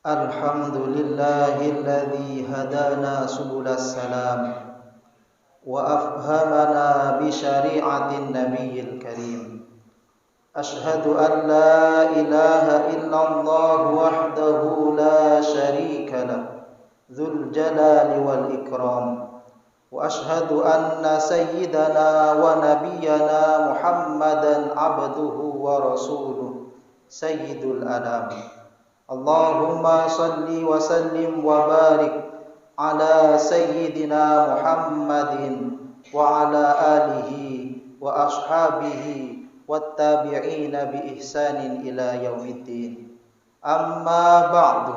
Alhamdulillahilladzi hadana subulas salam wa afhamana bi syari'atin nabiyil karim. Ashhadu an la ilaha illallah wahdahu la syarika lah, dzul jalali wal ikram. Wa ashhadu anna sayyidana wa nabiyyana Muhammadan abduhu wa rasuluh sayyidul anam. Allahumma salli wa sallim wa barik ala sayyidina Muhammadin wa ala alihi wa ashabihi wattabi'ina bi ihsanin ila yaumiddin. Amma ba'du,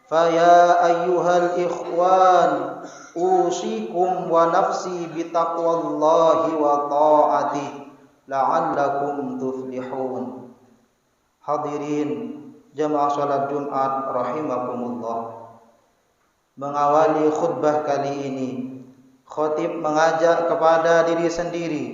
faya ayyuhal ikhwan, usikum wa nafsi bitaqwallahi wa ta'atihi la'allakum tuflihun. Hadirin jamaah salat Jumat rahimakumullah. Mengawali khutbah kali ini, khatib mengajak kepada diri sendiri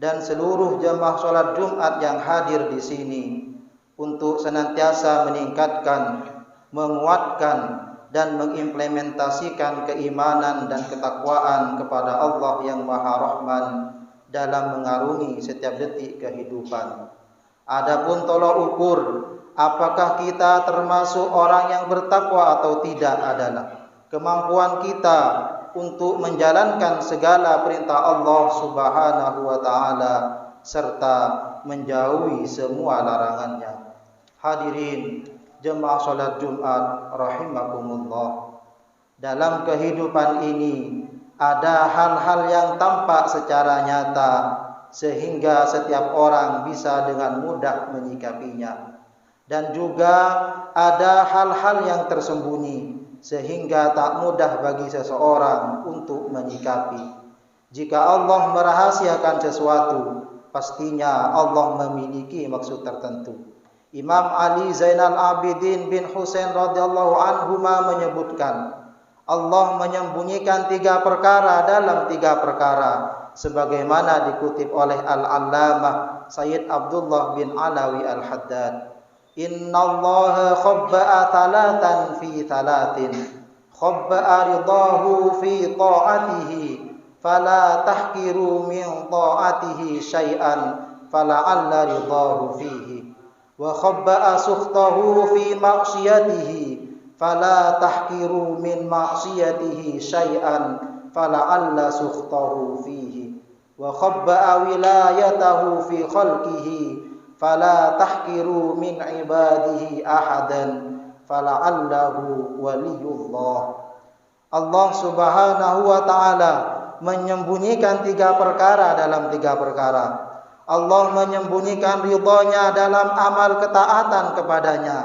dan seluruh jamaah salat Jumat yang hadir di sini untuk senantiasa meningkatkan, menguatkan dan mengimplementasikan keimanan dan ketakwaan kepada Allah yang Maha Rahman dalam mengarungi setiap detik kehidupan. Adapun tolak ukur apakah kita termasuk orang yang bertakwa atau tidak adalah kemampuan kita untuk menjalankan segala perintah Allah Subhanahu wa taala serta menjauhi semua larangannya. Hadirin jemaah salat Jumat rahimakumullah. Dalam kehidupan ini ada hal-hal yang tampak secara nyata sehingga setiap orang bisa dengan mudah menyikapinya. Dan juga ada hal-hal yang tersembunyi sehingga tak mudah bagi seseorang untuk menyikapi. Jika Allah merahasiakan sesuatu, pastinya Allah memiliki maksud tertentu. Imam Ali Zainal Abidin bin Husain radhiyallahu anhuma menyebutkan, Allah menyembunyikan 3 perkara dalam 3 perkara, sebagaimana dikutip oleh Al-Allamah Sayyid Abdullah bin Alawi Al-Haddad. Innallaha khabba'a thalatan fi thalatin, khabba'a ridahu fi ta'atihi, fala tahkiru min ta'atihi syai'an, fala'alla ridahu fihi, wa khabba'a sukhtahu fi ma'siyatihi, fala tahkiru min ma'siyatihi syai'an, fala'alla sukhtahu fihi, wa khabba'a wilayatahu fi khalqihi, fala tahkiru min ibadihi ahadan, fala'allahu waliyullah. Allah Subhanahu wa ta'ala menyembunyikan 3 perkara dalam 3 perkara. Allah menyembunyikan ridhanya dalam amal ketaatan kepadanya.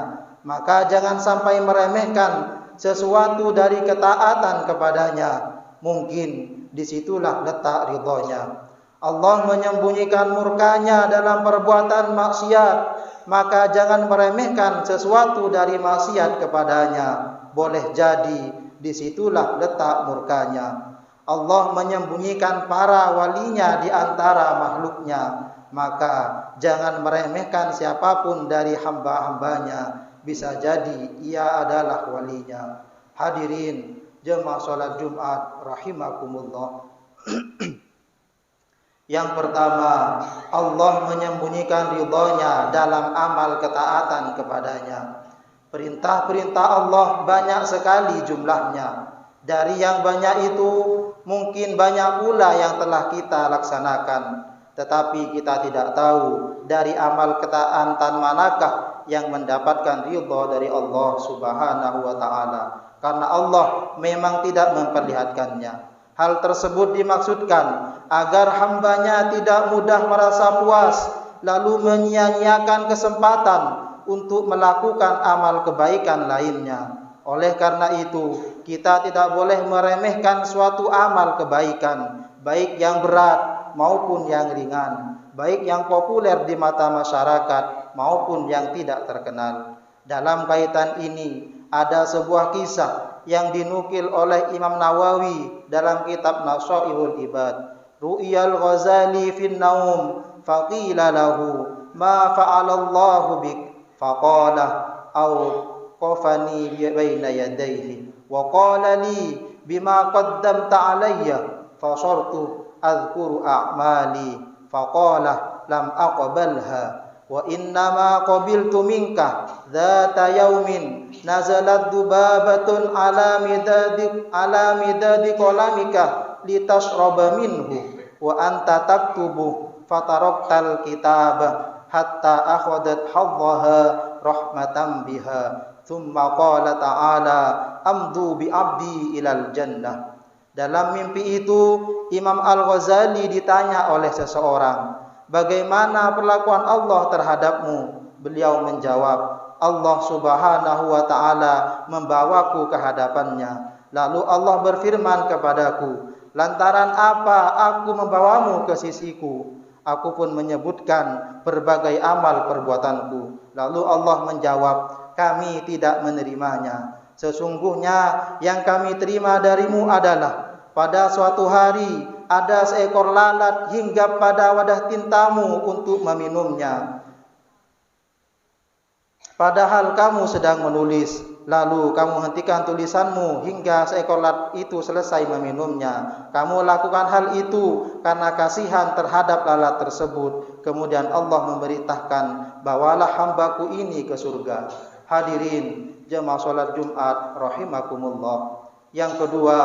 Maka jangan sampai meremehkan sesuatu dari ketaatan kepadanya. Mungkin disitulah letak ridhanya. Allah menyembunyikan murkanya dalam perbuatan maksiat, maka jangan meremehkan sesuatu dari maksiat kepadanya. Boleh jadi disitulah letak murkanya. Allah menyembunyikan para walinya di antara makhluknya, maka jangan meremehkan siapapun dari hamba-hambanya. Bisa jadi ia adalah walinya. Hadirin jemaah salat Jumat rahimakumullah. Yang pertama, Allah menyembunyikan ridhonya dalam amal ketaatan kepadanya. Perintah-perintah Allah banyak sekali jumlahnya. Dari yang banyak itu, mungkin banyak pula yang telah kita laksanakan. Tetapi kita tidak tahu dari amal ketaatan manakah yang mendapatkan ridho dari Allah Subhanahu wa ta'ala. Karena Allah memang tidak memperlihatkannya. Hal tersebut dimaksudkan agar hambanya tidak mudah merasa puas lalu menyia-nyiakan kesempatan untuk melakukan amal kebaikan lainnya. Oleh karena itu, kita tidak boleh meremehkan suatu amal kebaikan, baik yang berat maupun yang ringan, baik yang populer di mata masyarakat maupun yang tidak terkenal. Dalam kaitan ini ada sebuah kisah yang dinukil oleh Imam Nawawi dalam kitab Nashaihul Ibad. Ru'yal Ghazali fin naum faqila lahu ma fa'ala Allahu bik faqala au waqafani baina yadayhi wa qala li bima qaddamta alayya fasartu adhkuru a'mali faqala lam aqbalha wa innama qabiltu minka dhata yaumin nazalat dubabatun ala midadi qalamika litashraba minhu wa anta taktubu fataraktal kitaba hatta akhadat haddaha rahmatan biha thumma qala ta'ala amdu bi abdi ilal jannah. Dalam mimpi itu Imam Al-Ghazali ditanya oleh seseorang, bagaimana perlakuan Allah terhadapmu? Beliau menjawab, Allah Subhanahu wa ta'ala membawaku ke hadapannya. Lalu Allah berfirman kepadaku, lantaran apa aku membawamu ke sisiku? Aku pun menyebutkan berbagai amal perbuatanku. Lalu Allah menjawab, kami tidak menerimanya. Sesungguhnya yang kami terima darimu adalah pada suatu hari ada seekor lalat hinggap pada wadah tintamu untuk meminumnya. Padahal kamu sedang menulis, lalu kamu hentikan tulisanmu hingga seekor lalat itu selesai meminumnya. Kamu lakukan hal itu karena kasihan terhadap lalat tersebut. Kemudian Allah memerintahkan, bawalah hambaku ini ke surga. Hadirin jemaah salat Jumat rahimakumullah. Yang kedua,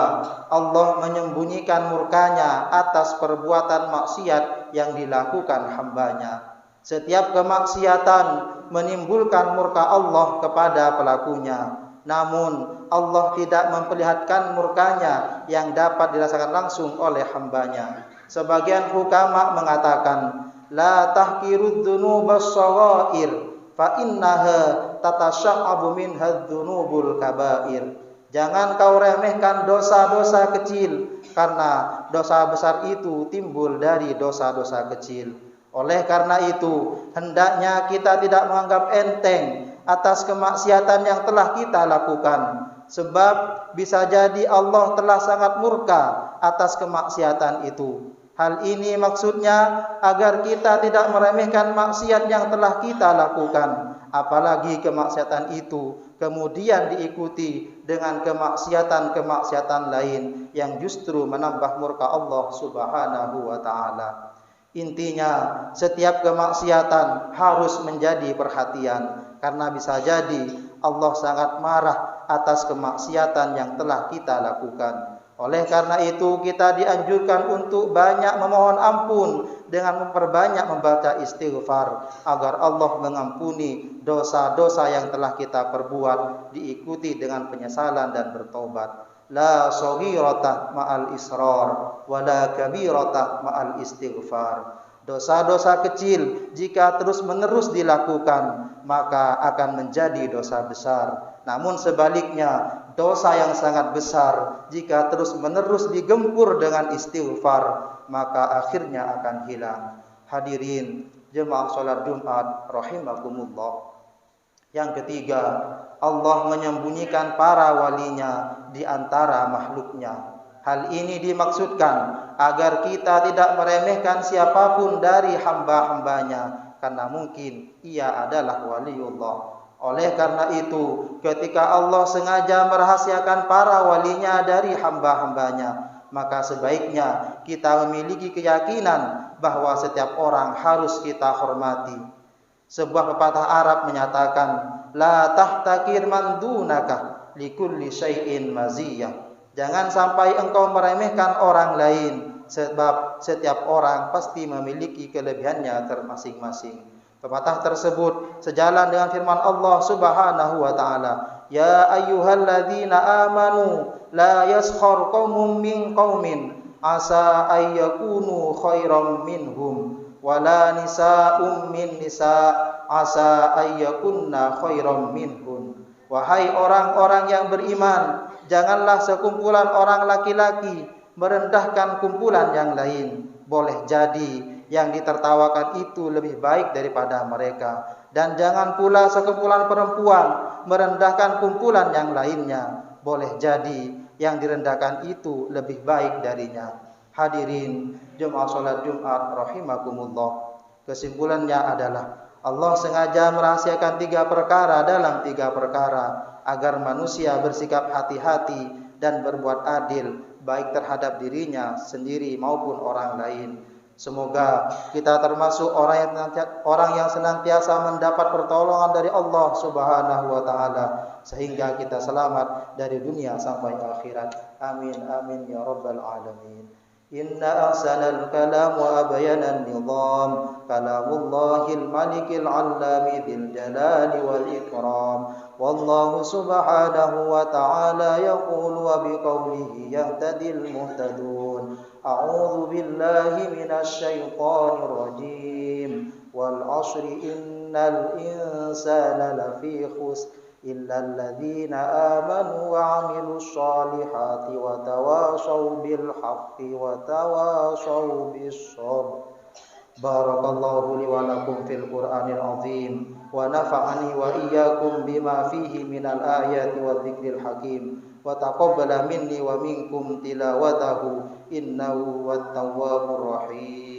Allah menyembunyikan murkanya atas perbuatan maksiat yang dilakukan hambanya. Setiap kemaksiatan menimbulkan murka Allah kepada pelakunya. Namun Allah tidak memperlihatkan murkanya yang dapat dirasakan langsung oleh hambanya. Sebagian hukama mengatakan, la tahkirud dzunubas shaghair fa innaha tatasya'abu minha dzunubul kabair. Jangan kau remehkan dosa-dosa kecil, karena dosa besar itu timbul dari dosa-dosa kecil. Oleh karena itu, hendaknya kita tidak menganggap enteng atas kemaksiatan yang telah kita lakukan. Sebab bisa jadi Allah telah sangat murka atas kemaksiatan itu. Hal ini maksudnya agar kita tidak meremehkan maksiat yang telah kita lakukan. Apalagi kemaksiatan itu kemudian diikuti dengan kemaksiatan-kemaksiatan lain yang justru menambah murka Allah Subhanahu wa ta'ala. Intinya, setiap kemaksiatan harus menjadi perhatian, karena bisa jadi Allah sangat marah atas kemaksiatan yang telah kita lakukan. Oleh karena itu kita dianjurkan untuk banyak memohon ampun dengan memperbanyak membaca istighfar agar Allah mengampuni dosa-dosa yang telah kita perbuat, diikuti dengan penyesalan dan bertobat. La saghirata ma'al israr wa la kabirata ma'al istighfar. Dosa-dosa kecil jika terus-menerus dilakukan maka akan menjadi dosa besar. Namun sebaliknya, dosa yang sangat besar jika terus-menerus digempur dengan istighfar maka akhirnya akan hilang. Hadirin jemaah salat Jumat rahimakumullah. Yang ketiga, Allah menyembunyikan para walinya di antara makhluknya. Hal ini dimaksudkan agar kita tidak meremehkan siapapun dari hamba-hambanya, karena mungkin ia adalah waliullah. Oleh karena itu, ketika Allah sengaja merahasiakan para walinya dari hamba-hambanya, maka sebaiknya kita memiliki keyakinan bahwa setiap orang harus kita hormati. Sebuah pepatah Arab menyatakan, la tahtakir man dunaka likulli syai'in maziyah. Jangan sampai engkau meremehkan orang lain, sebab setiap orang pasti memiliki kelebihannya termasing-masing. Pepatah tersebut sejalan dengan firman Allah Subhanahu wa ta'ala, ya ayyuhalladzina amanu la yaskhar qaumun min qaumin asa ayyakunu khairam minhum wala nisa'um min nisa' asa ayyakunna khairam minhun. Wahai orang-orang yang beriman, janganlah sekumpulan orang laki-laki merendahkan kumpulan yang lain. Boleh jadi yang ditertawakan itu lebih baik daripada mereka. Dan jangan pula sekumpulan perempuan merendahkan kumpulan yang lainnya. Boleh jadi yang direndahkan itu lebih baik darinya. Hadirin jemaah salat Jumat rahimakumullah. Kesimpulannya adalah Allah sengaja merahasiakan 3 perkara dalam 3 perkara agar manusia bersikap hati-hati dan berbuat adil baik terhadap dirinya sendiri maupun orang lain. Semoga kita termasuk orang yang senantiasa mendapat pertolongan dari Allah Subhanahu wa taala sehingga kita selamat dari dunia sampai akhirat. Amin amin ya rabbal alamin. Inna ahsanal kalam wa abyanan nizam kalamullahil malikil allami dzil jalali wal ikram. Wallahu subhanahu wa ta'ala yaqulu wa biqaulihi yahtadil muhtadun. A'udzu billahi minasy syaithanir rajim. Wal 'ashri innal insana lafi khusr illal ladzina amanu wa 'amilus shalihati wa tawashaw bil haqqi wa tawashaw bis sabr. Barakallahu li wa lakum fil Qur'anil azim wa nafa'ani wa iyyakum bima fihi minal ayati wa dzikril hakim wa taqabbala minni wa minkum tilawatahu innahu wat tawwabur rahim.